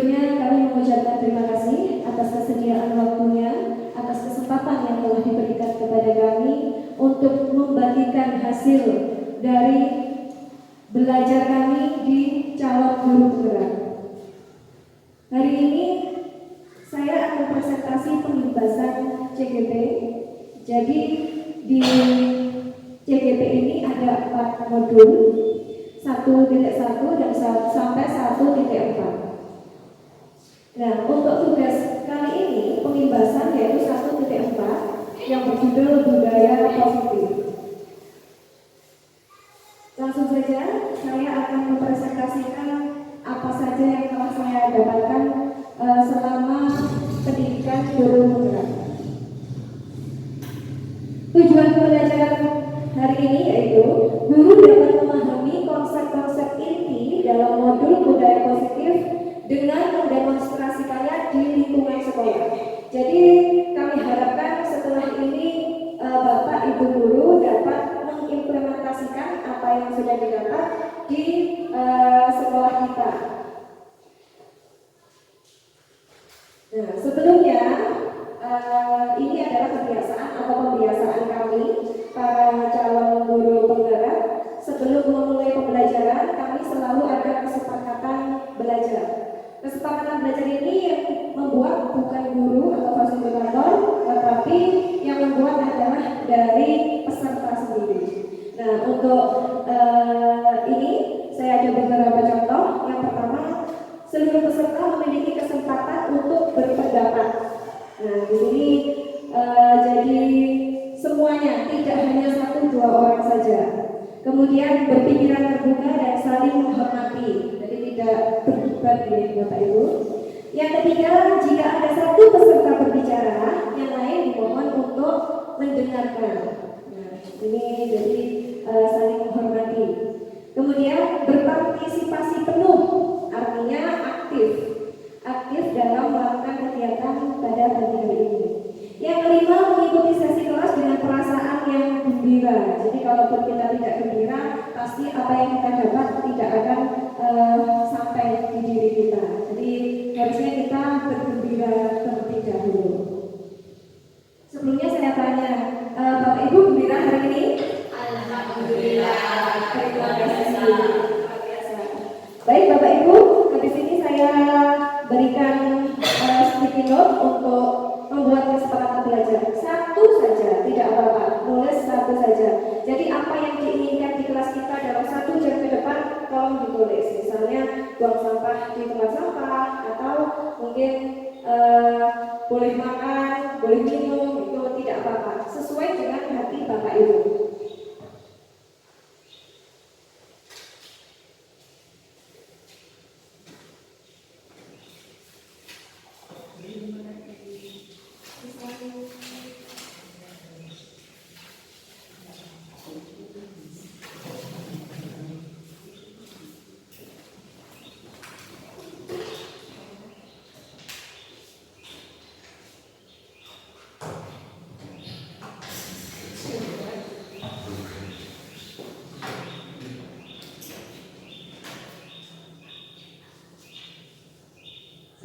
Sebelumnya kami mengucapkan terima kasih atas kesediaan waktunya, atas kesempatan yang telah diberikan kepada kami untuk membagikan hasil dari belajar kami di calon guru penggerak. Hari ini saya akan presentasi pembebasan CGP. Jadi di CGP ini ada 4 modul, 1.1 dan sampai 1.4. Nah, untuk tugas kali ini pembebasan yaitu 1.4 yang berjudul budaya positif. Langsung saja saya akan mempresentasikan apa saja yang telah saya dapatkan selama pendidikan guru penggerak. Tujuan pembelajaran hari ini yaitu guru dapat memahami konsep-konsep inti dalam modul budaya positif dengan mendemonstrasikannya di lingkungan sekolah. Jadi kami harapkan setelah ini Bapak Ibu guru dapat mengimplementasikan apa yang sudah didapat di sekolah kita. Nah, sebelumnya ini adalah kebiasaan atau pembiasaan kami para calon guru penggerak. Sebelum memulai pembelajaran, kami selalu ada kesepakatan belajar. Kesepakatan belajar ini yang membuat bukan guru atau fasilitator, tetapi yang membuat adalah dari peserta sendiri. Nah, untuk ini saya ada beberapa contoh. Yang pertama, seluruh peserta memiliki kesempatan untuk berpendapat. Nah, di sini jadi semuanya, tidak hanya 1-2 orang saja. Kemudian berpikiran terbuka dan saling menghormati, jadi tidak berdebat ya Bapak Ibu. Yang ketiga, jika ada satu peserta berbicara, yang lain dimohon untuk mendengarkan. Nah, ini jadi saling menghormati. Kemudian berpartisipasi penuh, artinya aktif dalam melakukan kegiatan pada pagi hari ini. Yang kelima, mengikuti sesi kelas dengan perasaan yang gembira. Jadi kalaupun kita tidak gembira, pasti apa yang kita dapat tidak akan sampai di diri kita. Jadi harusnya kita bergembira terlebih dahulu. Sebelumnya saya tanya, Bapak Ibu gembira hari ini? Alhamdulillah. Terima kasih. Baik Bapak Ibu, di sini saya berikan sticky note untuk membuat kesepakatan belajar. 1 saja, tidak apa-apa, nulis 1 saja. Jadi apa yang diinginkan di kelas kita dalam 1 jam ke depan, tolong ditulis. Misalnya buang sampah di tempat sampah, atau mungkin boleh makan, boleh minum, itu tidak apa-apa. Sesuai dengan hati Bapak Ibu.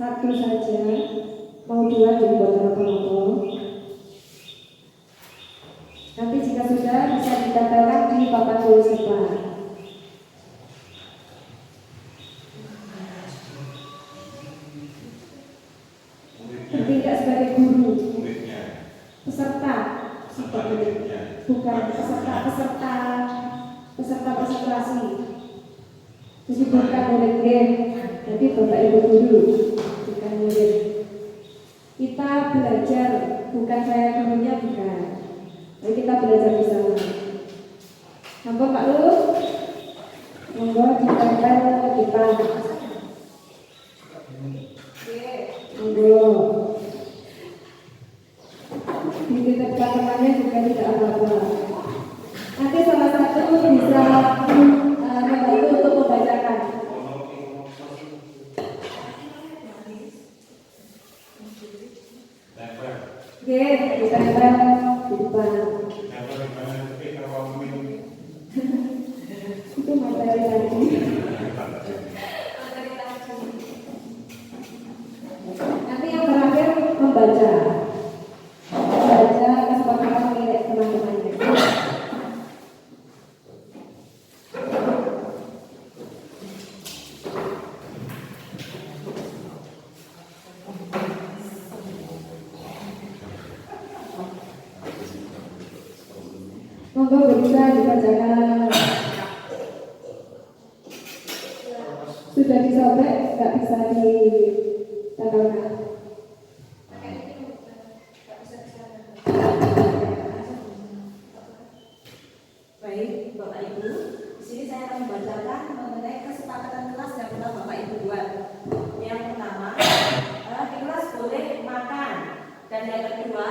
Satu saja, mau 2 dibuat rokok. Nanti jika sudah bisa ditempelkan di papan tulis depan. Bertindak sebagai guru, peserta, bukan peserta konsentrasi. Jadi bukan murid game, jadi Bapak Ibu guru, bukan murid. Kita belajar, bukan saya gurunya, bukan. Jadi kita belajar bersama. Nampak Pak Lu? Monggo ditempel di depan. Monggo. Dititip temannya juga tidak apa-apa. Nanti salah satu bisa membantu untuk membacakan. Oke, ditempel di depan. Itu materi lagi. Monggo bisa dibacakan. Sudah disobek, nggak bisa ditambahkan. Baik, Bapak Ibu, di sini saya akan membacakan mengenai kesepakatan kelas yang telah Bapak Ibu buat. Yang pertama, di kelas boleh makan, dan yang kedua,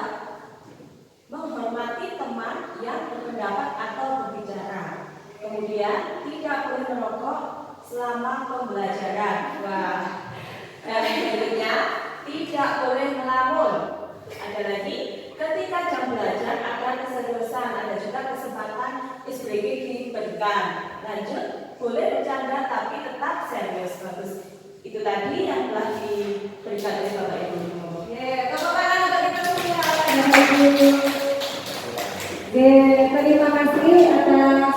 menghormati teman yang berpendapat atau berbicara. Kemudian, tidak boleh merokok selama pembelajaran. Wah, dan berikutnya, tidak boleh melamun. Ada lagi, ketika jam belajar ada keseriusan, ada juga kesempatan SBG diberikan. Lanjut, boleh bercanda tapi tetap serius. Bagus. Itu tadi yang telah diberikan oleh Bapak Ibu. Oke, tepuk tangan untuk kita semua. Oke, terima kasih atas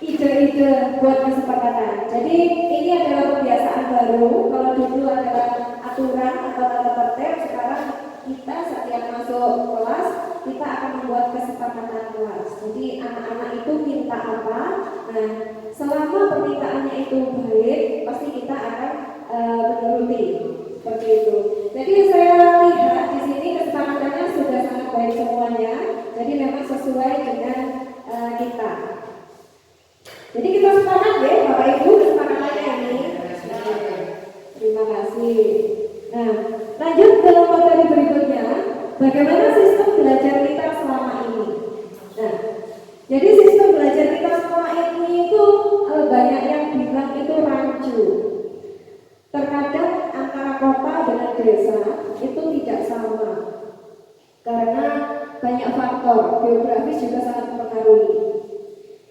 ide-ide buat kesepakatan. Jadi ini adalah kebiasaan baru. Kalau dulu adalah aturan atau tata tertib, sekarang kita setiap masuk kelas kita akan membuat kesepakatan kelas. Jadi anak-anak itu minta apa, nah selama permintaannya itu baik, pasti kita akan menuruti seperti itu. Jadi saya lihat di sini kesepakatannya sudah sangat baik semuanya. Jadi memang sesuai dengan kita. Jadi kita sepakat ya, Bapak Ibu, kesepakatannya ini. Terima kasih. Nah, lanjut ke materi berikutnya. Bagaimana sistem belajar kita selama ini? Nah, jadi sistem belajar kita selama ini itu banyak yang bilang itu rancu. Terkadang antara kota dengan desa itu tidak sama. Karena banyak faktor, geografis juga sangat mempengaruhi.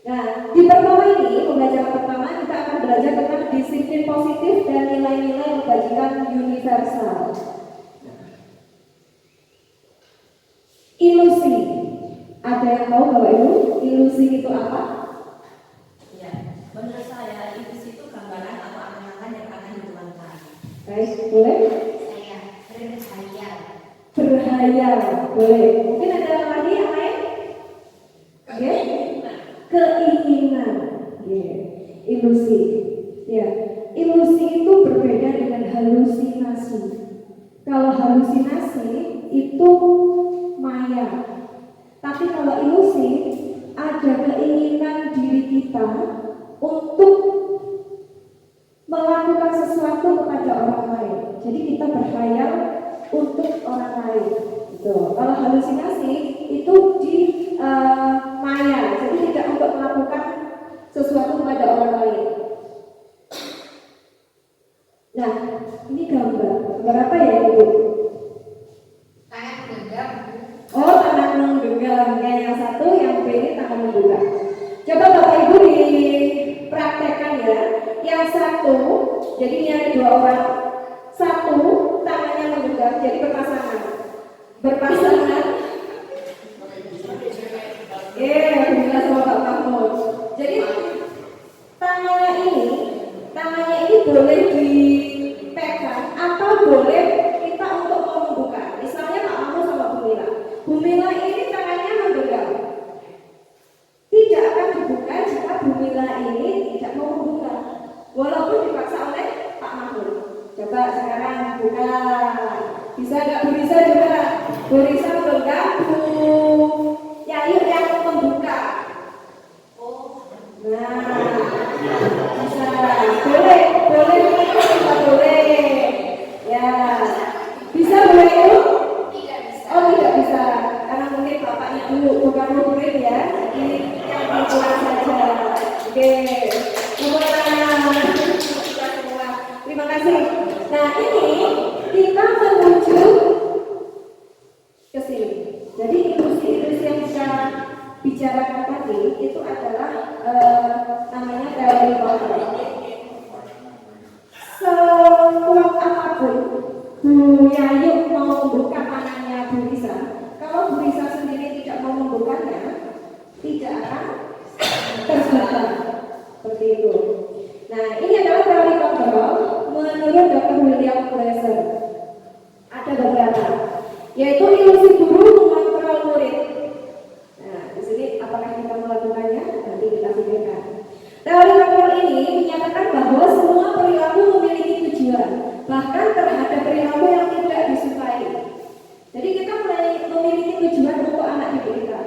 Nah, di pertama ini, pembelajaran pertama kita akan belajar tentang disiplin positif dan nilai-nilai kebajikan universal. Ilusi. Ada yang tahu Bapak Ibu? Ilusi itu apa? Ya, menurut saya ilusi itu gambaran atau angan-angan yang akan dituangkan. Baik, boleh? Saya berhayal. Berhayal, boleh. Mungkin ada lagi yang lain? Oke? Keinginan. Yeah. Ilusi. Ya, ilusi itu berbeda dengan halusinasi. Kalau halusinasi itu maya. Tapi kalau ilusi ada keinginan diri kita untuk melakukan sesuatu kepada orang lain. Jadi kita berkhayal untuk orang lain. Gitu. Kalau halusinasi itu di maya, jadi tidak untuk melakukan sesuatu kepada orang lain. Nah, ini gambar. Gambar apa ya Ibu? Tangan menggenggam. Oh, tangan menggenggam. Yang satu, yang B ini tangan menggenggam. Coba Bapak Ibu dipraktekkan ya. Yang satu, jadi ini ada dua orang. Satu, tangannya menggenggam, jadi berpasangan. Berpasangan. Alhamdulillah sama Pak Mahmud. Jadi tangannya ini boleh dipegang atau boleh kita untuk mau membuka. Misalnya Pak Mahmud sama Bu Mila. Bu Mila ini tangannya menggenggam. Tidak akan dibuka jika Bu Mila ini tidak mau membuka. Walaupun dipaksa oleh Pak Mahmud. Coba sekarang buka. Bisa nggak Bu Risa juga? Bu Risa menggenggam, Bu Yayu yang membuka. Nah, bisa. Boleh bisa boleh. Ya, bisa boleh itu? Tidak bisa. Oh, tidak bisa. Karena mungkin Bapak Ibu bukan murid ya. Jadi yang berkurang saja. Oke, tepuk tangan. Kita semua. Terima kasih. Nah, ini kita menuju ke sini. Jadi ilusi-ilusi yang kita bicarakan tadi itu adalah namanya teori kontrol. Sekuat apapun Bu Yayu mau membuka tangannya Bu Risa, kalau Bu Risa sendiri tidak mau membukanya, tidak akan terbuka. Seperti itu. Nah, ini adalah teori kontrol menurut Dr. William Glasser. Ada beberapa, yaitu ilusi guru mengontrol murid. Nah, di sini bahkan terhadap perilaku yang tidak disukai. Jadi kita mulai memiliki tujuan untuk anak didik kita.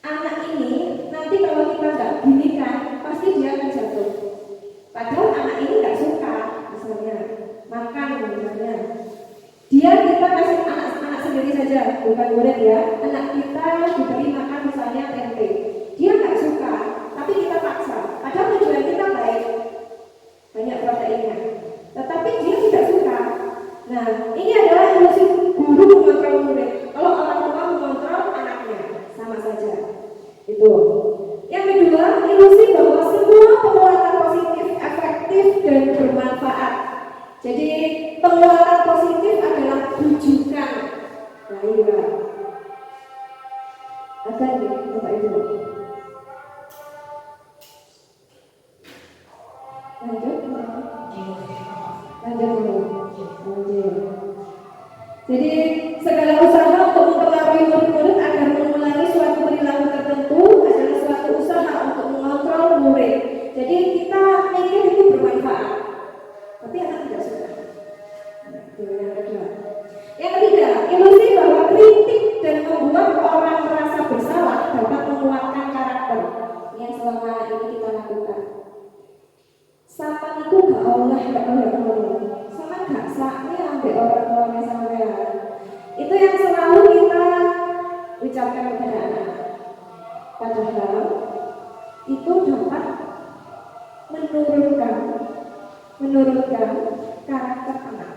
Anak ini nanti kalau kita nggak ginikan, pasti dia akan jatuh. Padahal anak ini nggak suka, misalnya makan misalnya. Dia kita kasih anak-anak sendiri saja, bukan murid ya. Anak kita diberi makan misalnya tempe, dia nggak suka, tapi kita paksa. Padahal tujuan kita baik, banyak proteinnya, tetapi dia tidak suka. Nah, ini adalah ilusi guru mengontrol murid. Kalau orang tua mengontrol anaknya, sama saja. Itu. Yang kedua, ilusi bahwa semua penguatan positif efektif dan bermanfaat. Jadi penguatan positif adalah bujukan. Nah, iya. Akan nih, Bapak Ibu. Lanjut. Jadi segala usaha untuk mempengaruhi murid-murid agar mengulangi suatu perilaku tertentu adalah suatu usaha untuk mengontrol murid. Jadi kita mikir itu bermanfaat, tapi anak tidak suka. Yang ketiga, ilusi bahwa kritik dan membuat orang merasa bersalah dapat menguatkan karakter. Ini yang selama ini kita lakukan. Sama itu gak oleh, sama gak saknya ambil orang-orangnya sampean. Itu yang selalu kita ucapkan kepada anak. Padahal itu dapat menurunkan karakter anak,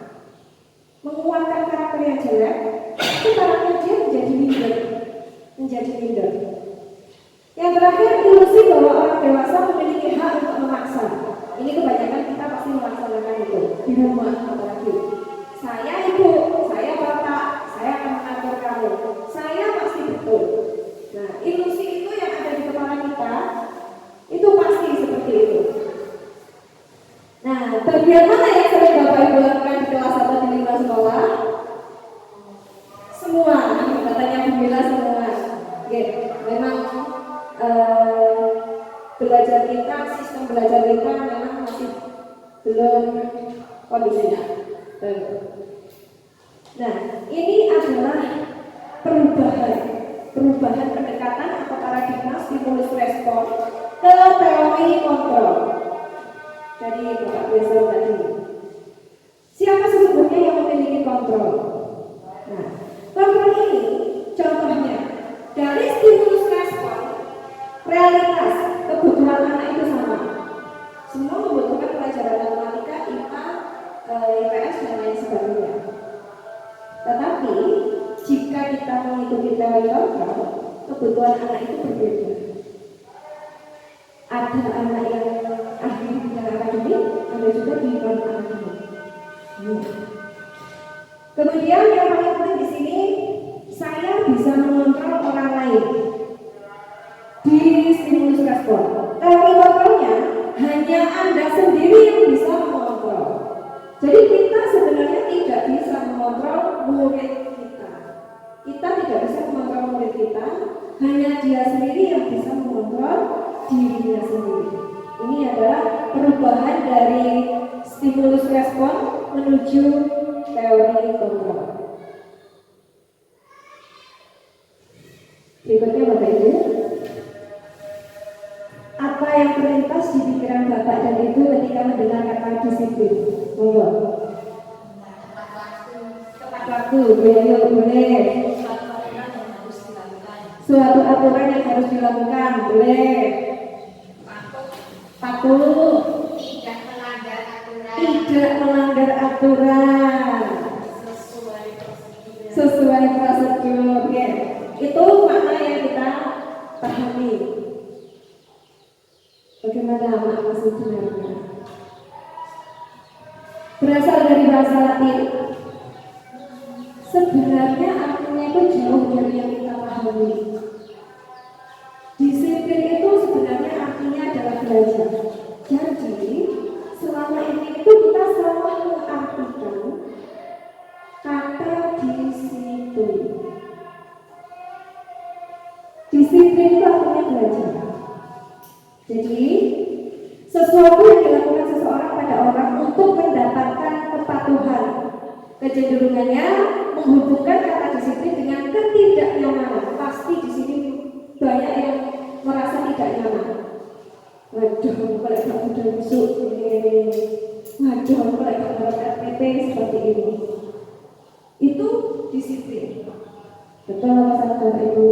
menguatkan karakter yang jelek. Itu karakter dia menjadi minder. Yang terakhir, ilusi bahwa orang dewasa memiliki hak untuk memaksa. Ini kebanyakan kita pasti melaksanakan itu di rumah apalagi. Saya ibu, saya bapak, saya akan mengatur kamu. Saya pasti betul. Nah, ilusi itu yang ada di kepala kita itu pasti seperti itu. Nah, bagian mana yang sering Bapak Ibu lakukan di kelas atau di lingkungan sekolah? Semua, katanya Bu Mila semua. Oke, memang belajar kita, sistem belajar kita memang masih belum kondisinya. Nah, ini adalah perubahan pendekatan atau paradigma stimulus respon ke teori kontrol. Jadi Bapak biasa tadi. Siapa sesungguhnya yang memiliki kontrol? Nah, kontrol ini contohnya dari stimulus respon, realitas kebutuhan anak itu sama. Semua membutuhkan pelajaran matematika, IPA, IPS dan lain sebagainya. Tetapi jika kita mengikuti teori kontrol, kebutuhan anak itu berbeda. Ada anak yang ahli di bidang akademik, ada juga di bidang akademik. Kemudian yang paling penting di sini, saya bisa mengontrol orang lain di stimulus respon. Teori kontrolnya hanya Anda sendiri yang bisa mengontrol. Jadi kita sebenarnya tidak bisa mengontrol murid kita. Kita tidak bisa mengontrol murid kita, hanya dia sendiri yang bisa mengontrol dirinya sendiri. Ini adalah perubahan dari stimulus respon menuju teori kontrol. Berikutnya Bapak Ibu, apa yang terlintas di pikiran Bapak dan Ibu ketika mendengar kata disiplin? Monggo. Tepat waktu, boleh. Suatu aturan yang harus dilakukan, boleh. Patuh. Tidak melanggar aturan. Sesuai prosedur. Ya. Itu makna yang kita pahami. Bagaimana makna sebenarnya? Berasal dari bahasa Latin. Sebenarnya artinya itu jauh dari yang kita pahami. Disiplin itu sebenarnya artinya adalah belajar. Jadi selama ini itu kita salah mengartikan kata disiplin. Disiplin itu artinya belajar. Jadi sesuatu yang dilakukan seseorang pada orang untuk mendapatkan pada busuk ini. Waduh, aku lagi gambar RPT seperti ini. Itu disiplin. Betul apa salah Bapak Ibu?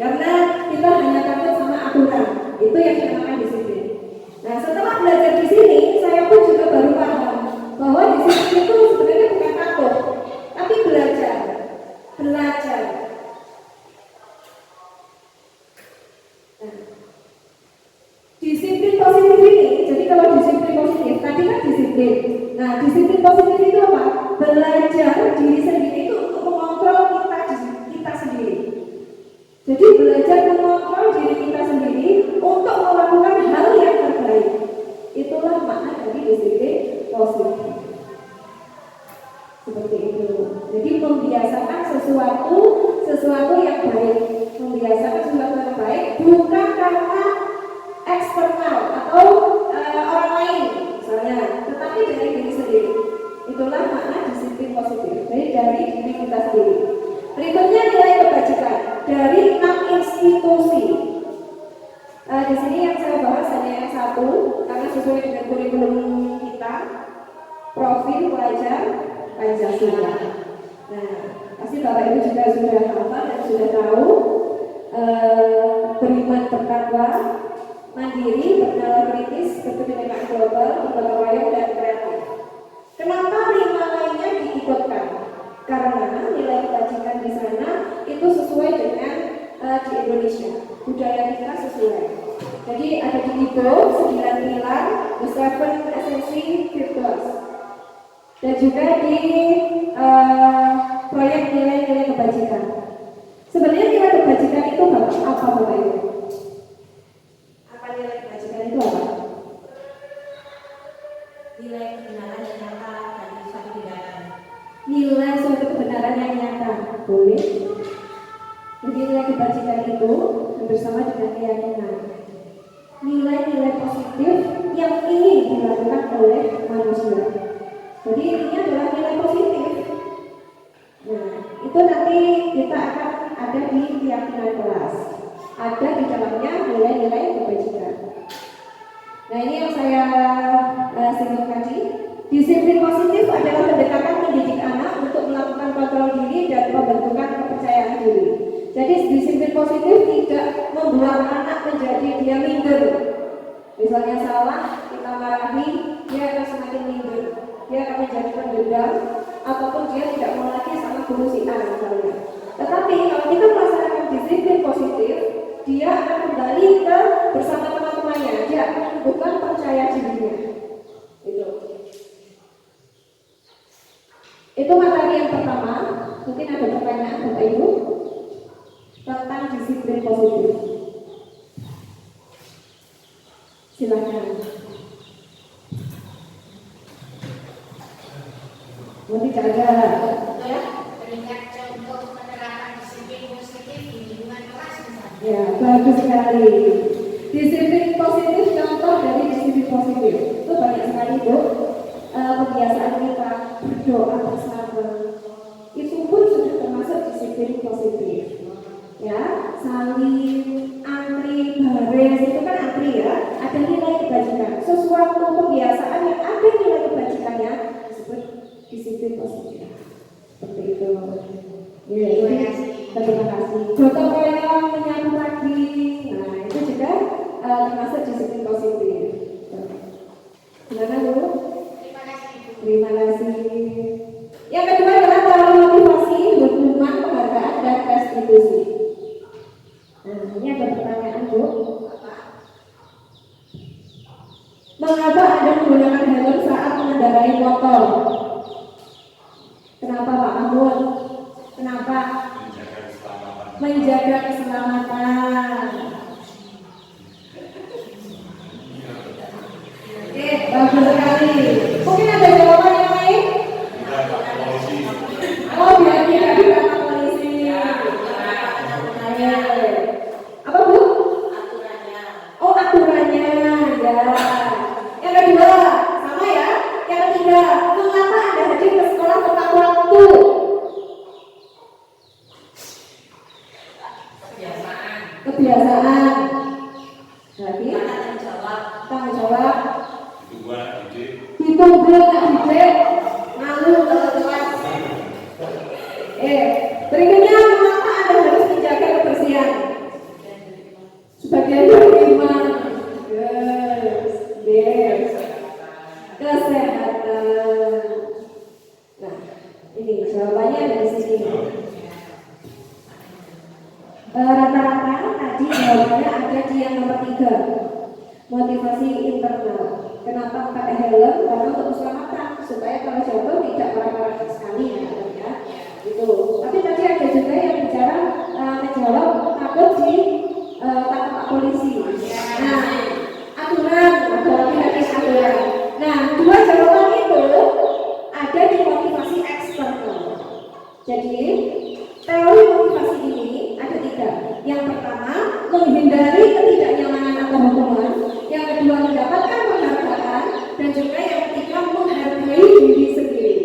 Karena kita hanya takut sama aturan. Itu yang dinamakan disiplin. Nah, setelah belajar di sini, saya pun juga baru paham bahwa disiplin itu sebenarnya bukan takut, tapi belajar. Belajar. Nah, disiplin positif ini, jadi kalau disiplin positif, tadi kan disiplin. Nah, disiplin positif itu apa? Belajar diri sendiri itu untuk mengontrol kita sendiri. Jadi belajar mengontrol diri kita sendiri untuk melakukan hal yang terbaik. Itulah makna dari disiplin positif. Seperti itu. Jadi membiasakan sesuatu yang baik. Membiasakan sesuatu yang baik bukan karena eksternal atau orang lain misalnya, tetapi dari diri sendiri. Itulah makna disiplin positif. Jadi dari diri kita sendiri. Berikutnya nilai kebajikan dari 6 institusi. Di sini yang saya bahas hanya yang satu karena sesuai dengan kurikulum kita, profil pelajar Pancasila. Nah, pasti Bapak Ibu juga sudah hafal dan sudah tahu beriman bertakwa, mandiri, bernalar kritis, berkebinekaan global, bergotong royong dan kreatif. Kenapa 5 lainnya diikutkan? Karena nilai kebajikan di sana itu sesuai dengan di Indonesia, budaya kita sesuai. Jadi ada di IPO 9 pilar, the 7 esensi virtuos, dan juga di proyek nilai-nilai kebajikan. Sebenarnya nilai kebajikan itu apa Bapak Ibu? Apa nilai kebajikan itu apa? Nilai kebenaran yang nyata dari suatu tindakan. Nilai suatu kebenaran yang nyata, boleh. Jadi nilai kebajikan itu bersama dengan keyakinan, nilai-nilai positif yang ingin dilakukan oleh manusia. Jadi intinya adalah nilai positif. Nah, itu nanti kita akan ada di keyakinan kelas. Ada di dalamnya nilai-nilai kebajikan. Nah, ini yang saya singgung tadi. Disiplin positif adalah pendekatan mendidik anak untuk melakukan kontrol diri dan pembentukan kepercayaan diri. Jadi disiplin positif tidak membuat anak menjadi dia minder. Misalnya salah, kita marahi, dia akan semakin minder. Dia akan menjadi pendendam, ataupun dia tidak mau lagi sama guru si A misalnya. Tetapi kalau kita melaksanakan disiplin positif, dia akan kembali ke bersama teman-temannya. Dia akan menumbuhkan percaya dirinya. Itu materi yang pertama. Mungkin ada pertanyaan Bapak Ibu tentang disiplin positif. Silakan. Mau tidak ada? Ya, berikan contoh penerapan disiplin positif di lingkungan kelas misalnya. Ya, bagus sekali. Disiplin positif, contoh dari disiplin positif itu banyak sekali Bu. Kebiasaan kita berdoa bersama itu pun sudah termasuk disiplin positif. Ya, saling antri baris itu kan antri ya, ada nilai kebajikan. Sesuatu kebiasaan yang ada nilai kebajikannya disebut disiplin positif. Seperti itu. Ya, terima kasih. Gotong royong menyambut pagi. Nah, itu juga termasuk disiplin positif. Gimana Bu? Terima kasih. Yang kedua adalah cara motivasi, dukungan, penghargaan, dan restitusi. Nah, ini ada pertanyaan Bu. Mengapa Anda menggunakan helm saat mengendarai motor? Kenapa Pak Mahmud? Kenapa? Menjaga keselamatan. Oke, bagus sekali. Mungkin ada jawaban yang lain? Oh, biar tidak ditangkap polisi. Apa Bu? Aturannya. Oh, aturannya, ya. Yang kedua, sama ya. Yang ketiga, mengapa Anda hadir ke sekolah tepat waktu? Kebiasaan. Kebiasaan. Berarti Karena Jomblo nggak didik, malu kalau kelas. Berikutnya mengapa Anda harus menjaga kebersihan? Sebagian dari iman. Yes. Kesehatan. Nah, ini jawabannya dari sini. Rata-rata tadi jawabannya ada di yang nomor 3. Motivasi internal. Kenapa pakai helm? Karena untuk keselamatan, supaya kalau jatuh tidak parah-parah sekali ya. Itu. Tapi tadi ada juga yang bicara menjawab takut ditangkap polisi. Nah, aturan, ada lagi aturan. Nah, 2 jawaban itu ada di motivasi eksternal. Jadi teori motivasi ini ada 3. Yang pertama, menghindari ketidaknyamanan atau hukuman. Yang kedua, mendapatkan penghargaan. Dan juga yang ketiga, menghargai diri sendiri.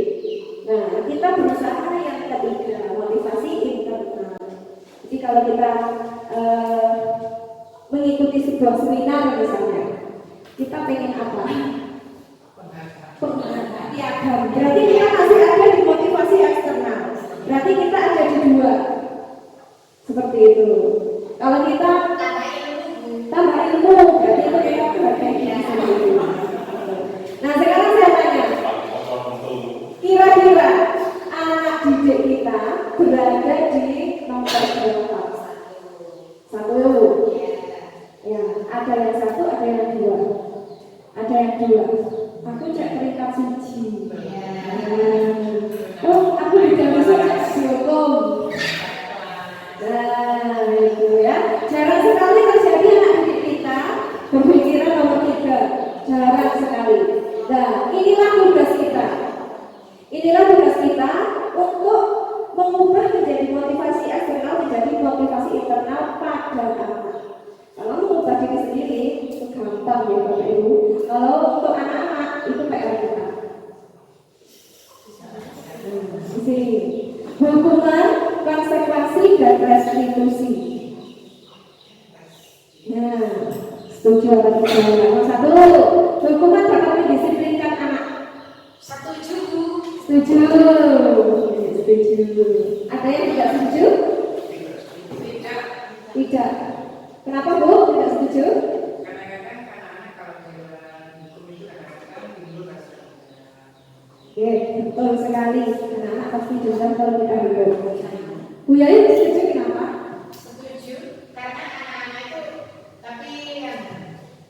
Nah, kita berusaha yang ketiga, motivasi internal. Jadi kalau kita mengikuti sebuah seminar misalnya, kita pengen apa? Piagam. Berarti kita masih ada di motivasi eksternal. Berarti kita ada di 2. Seperti itu. Kalau kita tambah ilmu, berarti itu kita menghargai diri sendiri. Nah, sekarang saya tanya, kira-kira anak didik kita berada di nomor berapa? 1. Ya, ada yang 1, ada yang 2. Ada yang 2. Aku cek peringkat 1. Oh, aku juga bisa cek hukum. Nah, itu ya. Jarang sekali terjadi anak didik kita berpikiran nomor 3. Jarang sekali. Nah, inilah tugas kita. Inilah tugas kita untuk mengubah menjadi motivasi eksternal menjadi motivasi internal pada anak. Kalau mengubah diri sendiri itu gampang ya Bapak Ibu. Kalau untuk anak-anak itu PR kita. Di sini hukuman, konsekuensi dan restitusi. Nah, setuju atau tidak? Nomor 1, hukuman dapat mendisiplinkan anak. Setuju. Setuju. Setuju. Ada yang tidak setuju? Tidak. Kenapa Bu tidak setuju? Kadang-kadang anak-anak kalau jalan hukum itu kadang-kadang timbul rasa. Oke, betul sekali. Anak-anak pasti dengar kalau kita hidup. Bu Yayu setuju kenapa? Setuju, karena anak-anak itu, tapi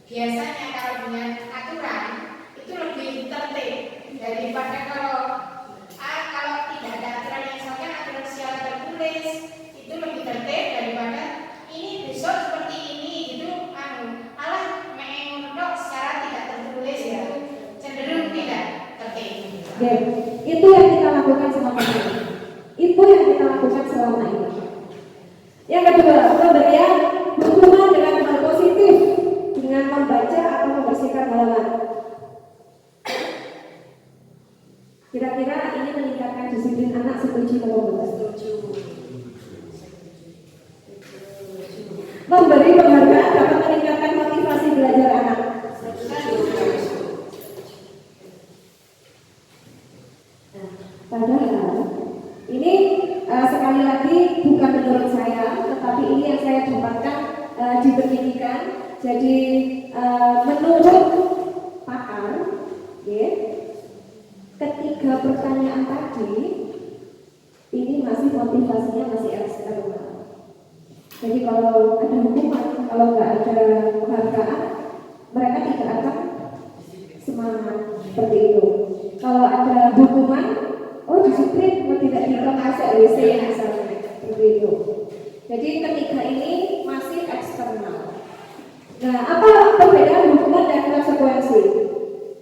biasanya kalau dengan aturan itu lebih tertib daripada kalau tidak ada aturan yang misalkan aturan secara tertulis itu lebih tertib daripada ini besok seperti ini gitu. Alah mengendok secara tidak tertulis ya cenderung tidak tertib. Oke, itu yang kita lakukan selama ini. Itu yang kita lakukan selama ini. Yang kedua, pemberian hukuman dengan hal positif, dengan membaca atau membersihkan halaman. Kira-kira ini meningkatkan disiplin anak, setuju atau tidak? Setuju. Memberi penghargaan dapat meningkatkan motivasi belajar anak. Padahal ini sekali lagi bukan menurut saya, tetapi ini yang saya dapatkan di pendidikan. Jadi menurut pakar, ya, ketiga pertanyaan tadi ini masih motivasinya masih eksternal. Jadi kalau ada hukuman, kalau nggak ada penghargaan, mereka tidak akan semangat seperti itu. Kalau ada hukuman, oh disiplin, tidak bisa masuk WC misalnya, seperti itu. Jadi ketiga ini masih eksternal. Nah, apa perbedaan hukuman dan konsekuensi?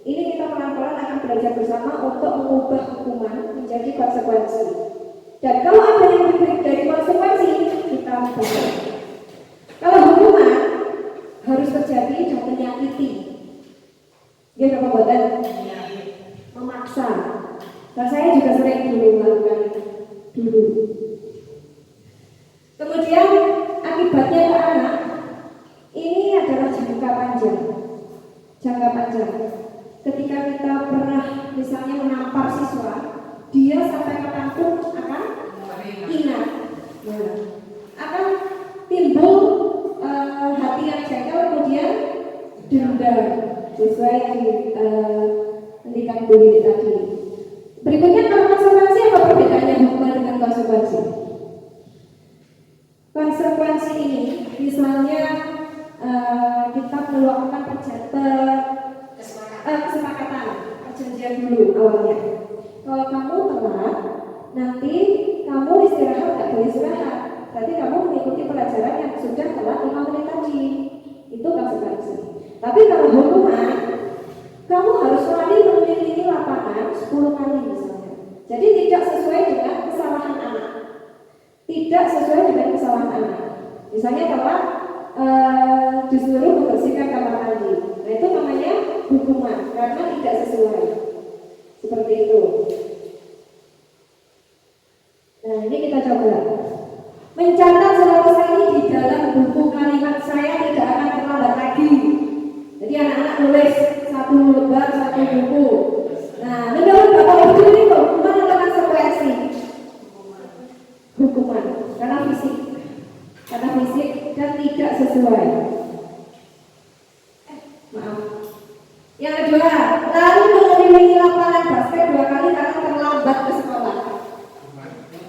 Ini kita pelan-pelan akan belajar bersama untuk mengubah hukuman menjadi konsekuensi. Dan kalau ada yang lebih dari konsekuensi, kita ubah. Kalau hukuman harus terjadi dan menyakiti, dia perbuatan memaksa. Dan saya juga sering dulu melakukan dulu. Kemudian akibatnya ke anak ini adalah jangka panjang. Jangka panjang. Ketika kita pernah Ibu Lili tadi. Berikutnya kalau konsekuensi, apa perbedaannya hukuman dengan konsekuensi? Konsekuensi ini misalnya kita melakukan kesepakatan perjanjian dulu awalnya. Kalau kamu telat, nanti kamu istirahat, nggak boleh istirahat. Berarti kamu mengikuti pelajaran yang sudah telat 5 menit tadi. Itu konsekuensi. Tapi kalau hukuman, kamu harus lari mengelilingi lapangan 10 kali misalnya. Jadi tidak sesuai dengan kesalahan anak. Tidak sesuai dengan kesalahan anak. Misalnya kalau disuruh membersihkan kamar mandi, nah itu namanya hukuman karena tidak sesuai. Seperti itu. Nah ini kita coba mencatat 100 kali di dalam buku kalimat saya tidak akan terlambat lagi. Jadi anak-anak tulis 1 lembar 1 buku. Nah menurut Bapak Ibu ini hukuman atau konsekuensi? Hukuman karena fisik dan tidak sesuai. Maaf. Yang kedua, lari mengelilingi lapangan basket 2 kali karena terlambat ke sekolah.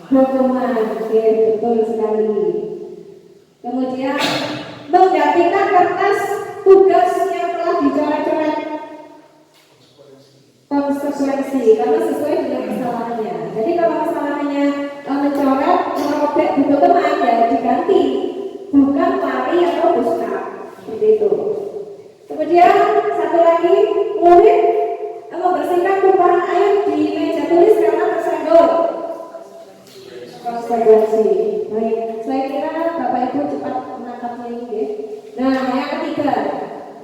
Hukuman, oke, betul sekali. Kemudian menggantikan kertas tugas yang telah dicoret-coret. Konsekuensi karena sesuai dengan kesalahannya. Jadi kalau kesalahannya mencoret, merobek buku teman ya diganti, bukan lari atau push-up seperti itu. Kemudian satu lagi, murid membersihkan tumpahan air di meja tulis karena tersenggol. Konsekuensi. Baik, saya kira Bapak Ibu cepat menangkapnya ini ya. Nah, yang ketiga,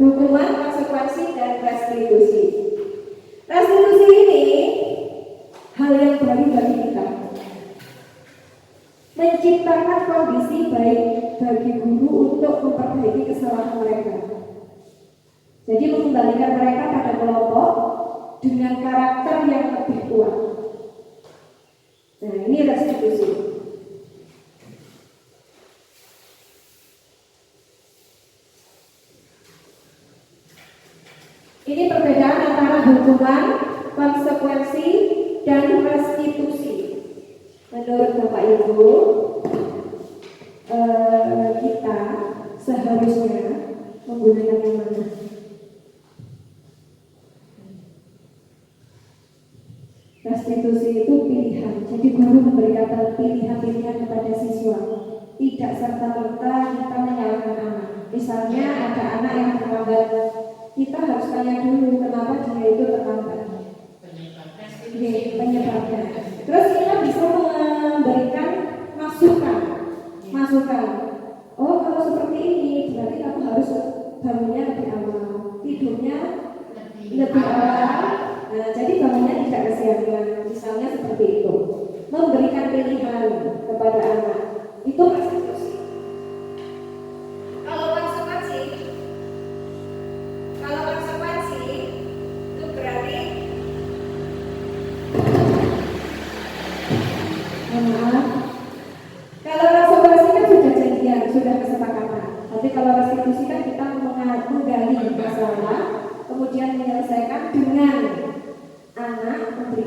hukuman, konsekuensi, dan restitusi. Restitusi ini hal yang baru bagi kita. Menciptakan kondisi baik bagi guru untuk memperbaiki kesalahan mereka. Jadi mengembalikan mereka pada kelompok dengan karakter yang lebih kuat. Nah ini restitusi. Ini perbedaan antara hukuman, konsekuensi, dan restitusi. Menurut Bapak Ibu, kita seharusnya menggunakan yang mana? Restitusi itu pilihan. Jadi guru memberikan pilihan-pilihan kepada siswa. Tidak serta-merta kita menyalahkan anak. Misalnya ada anak yang terlambat, kita harus tanya dulu kenapa dia itu terlambat. Penyebabnya. Terus kita bisa memberikan masukan. Oh kalau seperti ini berarti kamu harus bangunnya lebih awal, tidurnya lebih awal. Nah, jadi bangunnya tidak kesiangan. Misalnya seperti itu. Memberikan pilihan kepada anak. Itu restitusi. Kalau konsekuensi itu berarti kalau konsekuensi kan sudah janjian, sudah kesepakatan. Tapi kalau restitusi kan kita menggali masalah, kemudian menyelesaikan dengan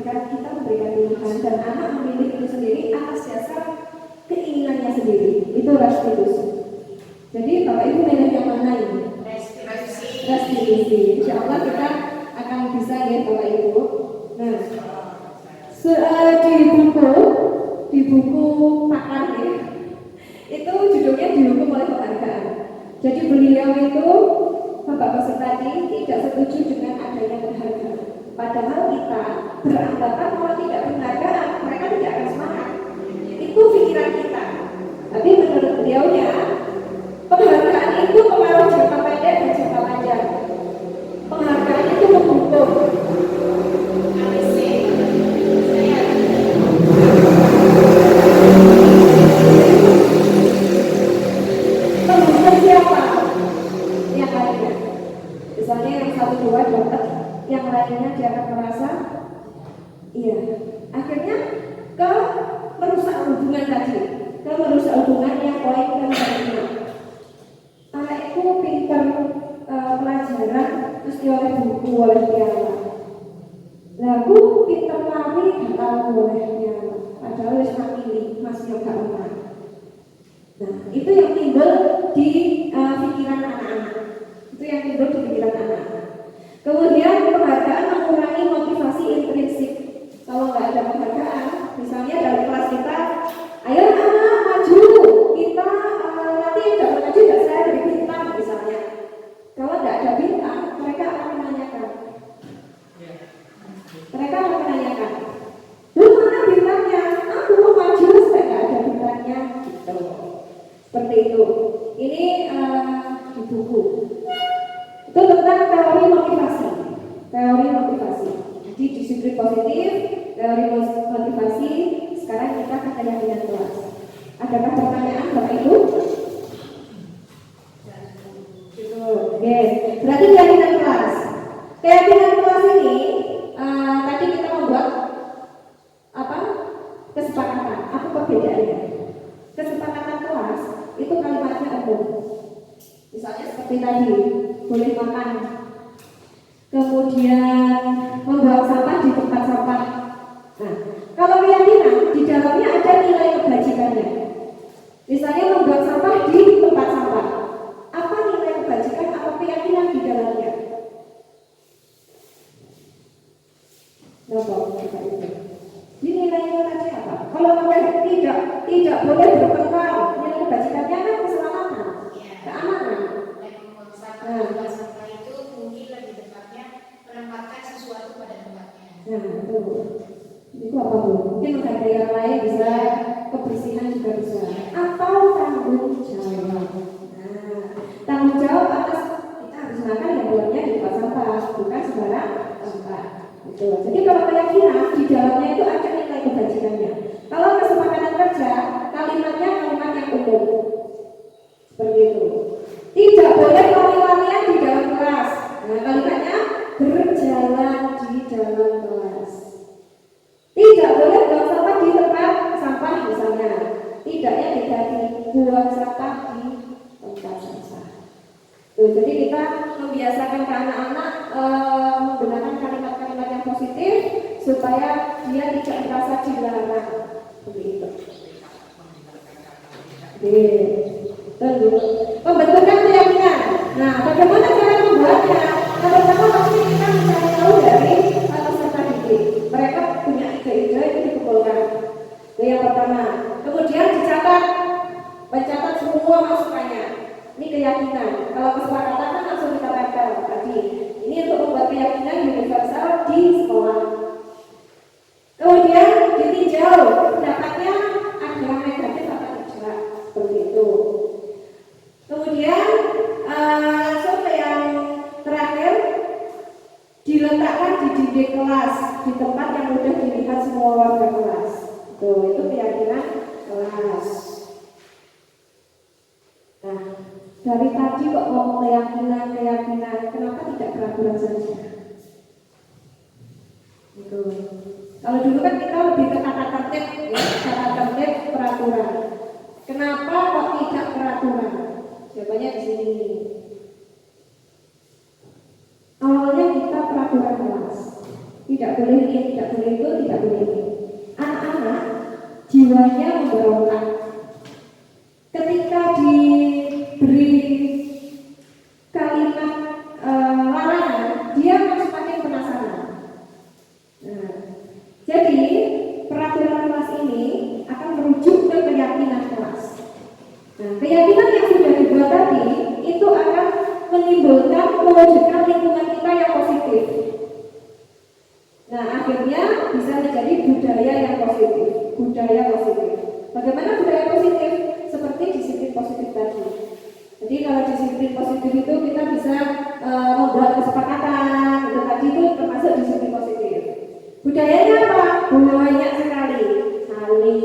kita memberikan pilihan dan anak memilih itu sendiri atas dasar keinginannya sendiri. Itu restitusi. Jadi Bapak Ibu milih yang mana ini? Restitusi. Insya Allah kita akan bisa ya Bapak Ibu. Nah, di buku pakar ya, itu judulnya dihukum oleh penghargaan. Jadi beliau itu Bapak peserta tidak setuju dengan adanya penghargaan. Padahal kita beranggapan kalau tidak penghargaan mereka tidak akan semangat. Itu pikiran kita. Tapi menurut beliaunya penghargaan itu pengaruh jangka pendek dan jangka panjang. Penghargaan itu menghukum. Menghukum siapa? Yang lainnya. Misalnya yang 1-2 dapat, yang lainnya dia akan merasa iya. Akhirnya merusak hubungan tadi. Merusak hubungan yang poin dan lainnya. Anak itu pintar pelajaran terus oleh buku, oleh piala. Nah aku pinter lari gak tahu bolehnya, padahal wis makili masih gak menang. Nah, itu yang timbul di pikiran anak-anak. Itu yang timbul di pikiran anak-anak. Kemudian penghargaan mengurangi motivasi intrinsik. Kalau nggak ada penghargaan, misalnya dalam kelas kita, ayo anak maju, kita nanti dapat maju nggak, saya beri bintang misalnya. Kalau nggak ada bintang, mereka akan menanyakan. Mereka akan menanyakan, lu mana bintangnya? Aku mau maju, saya nggak ada bintangnya. Gitu. Seperti itu. Ini di buku. Itu tentang teori motivasi. Teori motivasi. Jadi disiplin positif, teori motivasi. Sekarang kita ke keyakinan kelas. Adakah pertanyaan Bapak Ibu? Oke. Berarti keyakinan kelas. Keyakinan kelas ini tadi kita membuat apa? Kesepakatan. Apa perbedaannya? Kesepakatan kelas itu kalimatnya umum. Misalnya seperti tadi, boleh makan, kemudian membuang sampah di tempat sampah. Nah, kalau keyakinan di dalamnya ada nilai kebajikannya. Misalnya membuang sampah di tempat sampah. Apa nilai kebajikan atau keyakinan di dalamnya? Ini nilainya tadi apa? Kalau tidak boleh bertengkar, nilai kebajikannya kan keselamatan, keamanan. Sampah itu mungkin lebih tepatnya menempatkan sesuatu pada tempatnya. Nah, itu apa Bu? Mungkin menghargai yang lain bisa, kebersihan juga bisa. Atau tanggung jawab. Nah, tanggung jawab atas kita harus makan yang buahnya di tempat sampah, bukan sembarang tempat. Gitu. Jadi kalau keyakinan di dalamnya itu ada nilai kebajikannya. Kalau kesepakatan kerja, kalimatnya kalimat yang umum. Seperti itu. Tidak boleh lari-larian di dalam kelas. Nah, kalimatnya berjalan di dalam kelas. Tidak boleh buang sampah di tempat sampah misalnya. Tidaknya diganti buang sampah di tempat sampah. Tuh, jadi kita membiasakan ke anak-anak menggunakan kalimat-kalimat yang positif supaya dia tidak merasa dilarang. Begitu. Pembentukan keyakinan. Nah, bagaimana cara membuatnya? Yang pertama pasti kita mencari tahu dari peserta didik. Mereka punya ide-ide itu dikumpulkan. Itu yang pertama. Kemudian mencatat semua masukannya. Ini keyakinan. Kalau kesepakatan kan langsung kita tempel tadi. Ini untuk membuat keyakinan universal di sekolah. Kemudian ditinjau pendapatnya ada negatif atau tidak, seperti itu. Kemudian langsung ke yang terakhir, diletakkan di dinding kelas, di tempat yang mudah dilihat semua warga kelas. Tuh, itu keyakinan kelas. Nah, dari tadi kok ngomong keyakinan, kenapa tidak peraturan saja? Gitu. Kalau dulu kan kita lebih ke tata tertib, ya, tata tertib peraturan. Kenapa kok tidak peraturan? Jawabannya di sini. Awalnya kita peraturan kelas. Tidak boleh ini, tidak boleh itu, tidak boleh ini. Anak-anak jiwanya memberontak. Ketika diberi kalimat larangan, dia akan semakin penasaran. Nah, jadi peraturan kelas ini akan merujuk ke keyakinan kelas. Nah, keyakinan yang sudah dibuat tadi itu akan menimbulkan mewujudkan lingkungan kita yang positif. Nah, akhirnya bisa menjadi budaya yang positif. Budaya positif. Bagaimana budaya positif? Seperti disiplin positif tadi. Jadi kalau disiplin positif itu kita bisa membuat kesepakatan. Itu tadi itu termasuk disiplin positif. Budayanya apa? Banyak sekali. Saling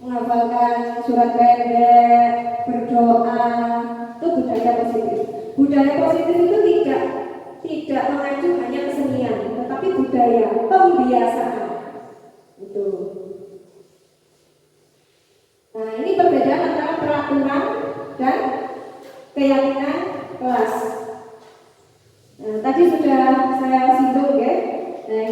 menghafalkan surat pendek, berdoa, itu budaya positif. Budaya positif itu tidak mengacu hanya kesenian, tetapi budaya pembiasaan. Itu. Nah, ini perbedaan antara peraturan dan keyakinan kelas. Nah, tadi sudah saya singgung ya. Nah,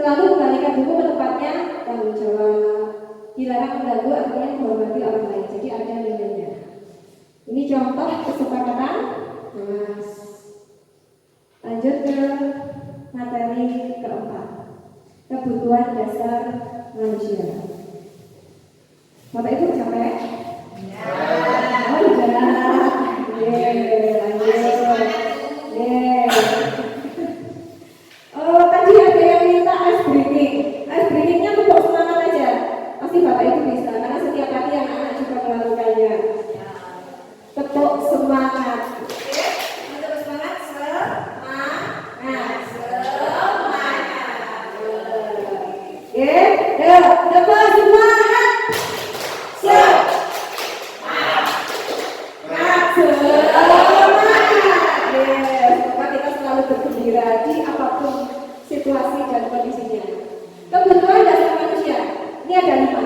Selalu kembalikan buku ke tempatnya, tanggung jawab. Dilarang mengganggu atau menghormati orang lain. Jadi ada nilainya. Ini contoh kesepakatan. Mas. Lanjut ke materi keempat. Kebutuhan dasar manusia. Bapak Ibu sampai? Ya. Oh iya. Lanjut. Oh, tadi ada yang minta ice breaking. Ice breakingnya untuk semangat aja. Pasti Bapak Ibu bisa, karena setiap pagi anak-anak juga melakukannya. Tepuk semangat. Untuk semangat, semangat. Tepuk semangat. Semoga kita selalu bergembira di apapun situasi dan kondisinya. Kebutuhan dasar manusia, ini ada 5.